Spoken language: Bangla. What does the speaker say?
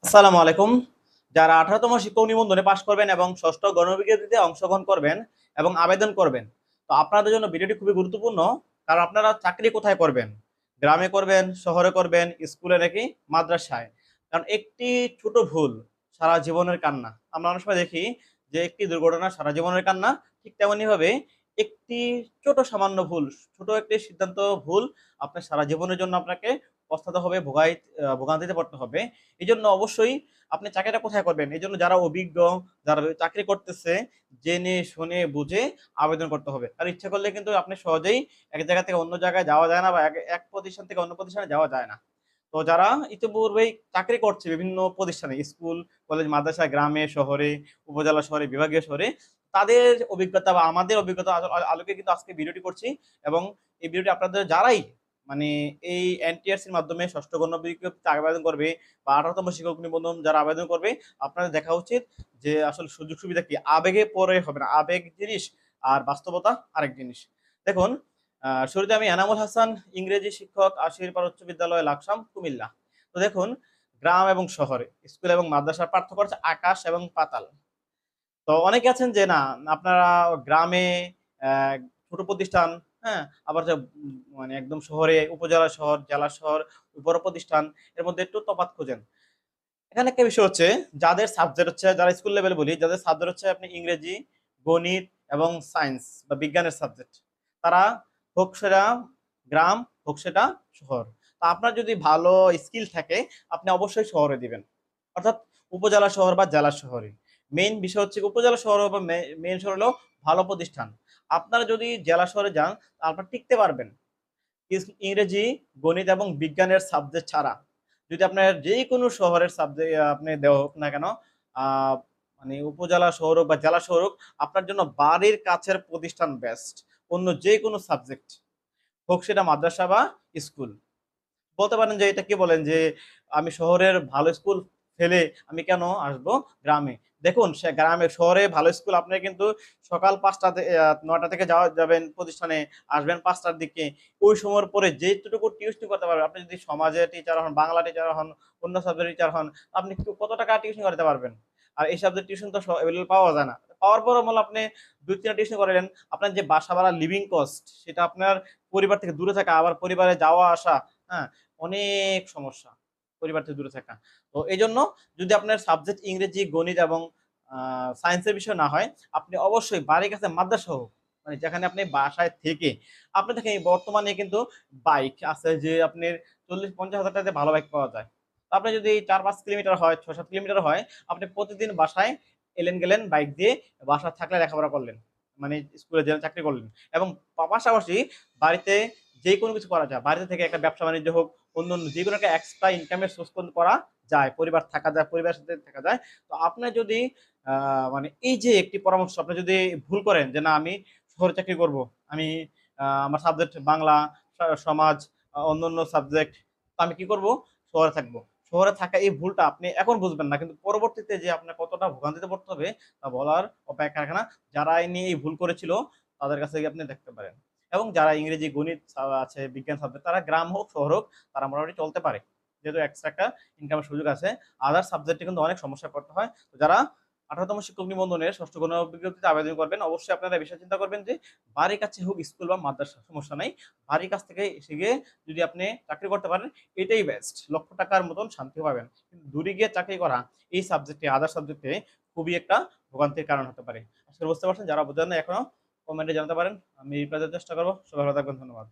আসসালামু আলাইকুম। যারা 18তম শিক্ষক নিবন্ধনে পাশ করবেন এবং ষষ্ঠ গণবিজ্ঞপ্তিতে অংশগ্রহণ করবেন এবং আবেদন করবেন, তো আপনাদের জন্য ভিডিওটি খুবই গুরুত্বপূর্ণ। কারণ আপনারা চাকরি কোথায় করবেন? গ্রামে করবেন, শহরে করবেন, স্কুলে নাকি মাদ্রাসায়? কারণ একটি ছোট ভুল সারা জীবনের কান্না। আমরা অনেক সময় দেখি যে একটি দুর্ঘটনা সারা জীবনের কান্না। ঠিক তেমনি ভাবে একটি ছোট সামান্য ভুল, ছোট একটি সিদ্ধান্ত ভুল আপনার সারা জীবনের জন্য আপনাকে পস্তাতে হবে, ভোগান্তিতে পড়তে হবে। এজন্য অবশ্যই আপনি চাকরিটা কোথায় করবেন? এজন্য যারা অভিজ্ঞ, যারা চাকরি করতেছে, জেনে শুনে বুঝে আবেদন করতে হবে। আর ইচ্ছা করলে কিন্তু আপনি সহজেই এক জায়গা থেকে অন্য জায়গায় যাওয়া যায় না, বা এক প্রতিষ্ঠান থেকে অন্য প্রতিষ্ঠানে যাওয়া যায় না। তো যারা ইতিপূর্বেই চাকরি করছে বিভিন্ন প্রতিষ্ঠানে, স্কুল, কলেজ, মাদ্রাসায়, গ্রামে, শহরে, উপজেলা শহরে, বিভাগীয় শহরে, তাদের অভিজ্ঞতা বা আমাদের অভিজ্ঞতা আলোকে কিন্তু আজকে ভিডিওটি করছি। এবং এই ভিডিওটি আপনাদের যারাই মানে এই এনটিআরসির মাধ্যমে ষষ্ঠ গণবিজ্ঞপ্তিতে আবেদন করবে বা 18তম শিক্ষক নিবন্ধন যারা আবেদন করবে, আপনাদের দেখা উচিত যে আসলে সুযোগ সুবিধা কি। আবেগে পড়ে হবে না, আবেগ জিনিস আর বাস্তবতা আরেক জিনিস। দেখুন, শুরুতে আমি এনামুল হাসান, ইংরেজি শিক্ষক, আশিরপাড় উচ্চ বিদ্যালয়, লাকসাম, কুমিল্লা। তো দেখুন, গ্রাম এবং শহরে, স্কুল এবং মাদ্রাসার পার্থক্য হচ্ছে আকাশ এবং পাতাল। তো অনেকে আছেন যে না, আপনারা গ্রামে আহ, ছোট প্রতিষ্ঠান, হ্যাঁ, আবার যে মানে একদম শহরে, উপজেলা শহর, জেলা শহর, বড় প্রতিষ্ঠান, এর মধ্যে একটু তফাৎ খোঁজেন। এখানে একটা বিষয় হচ্ছে, যাদের সাবজেক্ট হচ্ছে, যারা স্কুল লেভেল বলি, যাদের সাবজেক্ট হচ্ছে আপনি ইংরেজি, গণিত এবং সায়েন্স বা বিজ্ঞানের সাবজেক্ট, তারা, হোক সেটা গ্রাম, হোক সেটা শহর, তা আপনার যদি ভালো স্কিল থাকে, আপনি অবশ্যই শহরে দিবেন। অর্থাৎ উপজেলা শহর বা জেলা শহরে। মেইন বিষয় হচ্ছে উপজেলা শহর বা মেইন শহর হলো ভালো প্রতিষ্ঠান। আপনারা যদি জেলা শহরে যান, আপনারা টিকতে পারবেন ইংরেজি, গণিত এবং বিজ্ঞানের সাবজেক্ট ছাড়া। যদি আপনার যেই কোনো শহরের সাবজেক্ট আপনি দেওয়া হোক না কেন, আহ, মানে উপজেলা শহর হোক বা জেলা শহর হোক, আপনার জন্য বাড়ির কাছের প্রতিষ্ঠান বেস্ট। অন্য যে কোনো সাবজেক্ট হোক, সেটা মাদ্রাসা বা স্কুল। বলতে পারেন যে এটা কি বলেন যে আমি শহরের ভালো স্কুল ফেলে আমি কেন আসবো গ্রামে? দেখুন, সে গ্রামে, শহরে ভালো স্কুল আপনি কিন্তু সকাল 9টা থেকে যাবেন প্রতিষ্ঠানে, আসবেন 5টার দিকে। ওই সময়ের পরে যেটুকু টিউশন করতে পারবেন, আপনি যদি সমাজের টিচার হন, বাংলা টিচার হন, অন্য সাবজেক্ট টিচার হন, আপনি কত টাকা টিউশন করতে পারবেন? আর এই সাবজেক্ট টিউশন তো অ্যাভেলেবল পাওয়া যায় না। পাওয়ার পরও মূল আপনি 2-3টা টিউশন করালেন, আপনার যে বাসা ভাড়া, লিভিং কস্ট, সেটা আপনার পরিবার থেকে দূরে থাকা, আবার পরিবারে যাওয়া আসা, হ্যাঁ, অনেক সমস্যা পরিবার থেকে দূরে থাকা। তো এই জন্য যদি আপনার সাবজেক্ট ইংরেজি, গণিত এবং সায়েন্সের বিষয় না হয়, আপনি অবশ্যই বাড়ির কাছে মাদ্রাসা হোক, মানে যেখানে আপনি বাসায় থেকে, আপনি দেখেন এই বর্তমানে কিন্তু বাইক আছে যে আপনার 40-50 হাজার টাকাতে ভালো বাইক পাওয়া যায়। তো আপনি যদি 4-5 কিলোমিটার হয়, 6-7 কিলোমিটার হয়, আপনি প্রতিদিন বাসায় এলেন গেলেন বাইক দিয়ে, বাসা থাকলে লেখাপড়া করলেন, মানে স্কুলে যে চাকরি করলেন। এবং পাশাপাশি বাড়িতে যে কোনো কিছু করা যায়, বাড়িতে থেকে একটা ব্যবসা বাণিজ্য হোক, অন্য অন্য যে কোনো একটা এক্সট্রা ইনকামের সোর্স করা যায়, পরিবার থাকা যায়, পরিবারের সাথে থাকা যায়। তো আপনার যদি মানে এই যে একটি পরামর্শ, আপনি যদি ভুল করেন যে না আমি শহরে চাকরি করব, আমি আমার সাবজেক্ট বাংলা, সমাজ, অন্য অন্য সাবজেক্ট, তো আমি কি করব? শহরে থাকবো। শহরে থাকা এই ভুলটা আপনি এখন বুঝবেন না, কিন্তু পরবর্তীতে যে আপনার কতটা ভোগান্তিতে পড়তে হবে তা বলার অপেক্ষা রাখে না। যারা এই নিয়ে এই ভুল করেছিল, তাদের কাছে গিয়ে আপনি দেখতে পারেন। এবং যারা ইংরেজি, গণিত আছে, বিজ্ঞান সাবজেক্ট, তারা গ্রাম হোক শহর হোক, তারা মোটামুটি চলতে পারে, যেহেতু এক্সট্রা একটা ইনকামের সুযোগ আছে। আদার সাবজেক্টে কিন্তু অনেক সমস্যা পড়তে হয়। তো যারা 18তম শিক্ষক নিবন্ধনের ষষ্ঠ গণ বিজ্ঞপ্তিতে আবেদন করবেন, অবশ্যই আপনারা এই বিষয়ে চিন্তা করবেন যে বাড়ির কাছে হোক স্কুল বা মাদ্রাসা, সমস্যা নাই, বাড়ির কাছ থেকে এসে গিয়ে যদি আপনি চাকরি করতে পারেন, এটাই বেস্ট। লক্ষ টাকার মতন শান্তি পাবেন। কিন্তু দূরে গিয়ে চাকরি করা এই সাবজেক্টে, আদার সাবজেক্টে খুবই একটা ভোগান্তির কারণ হতে পারে। আসলে বুঝতে পারছেন? যারা বোঝেন না এখনো, কমেন্টে জানাতে পারেন, আমি রিপ্লাই দেওয়ার চেষ্টা করবো। সবাই ভালো থাকবেন, ধন্যবাদ।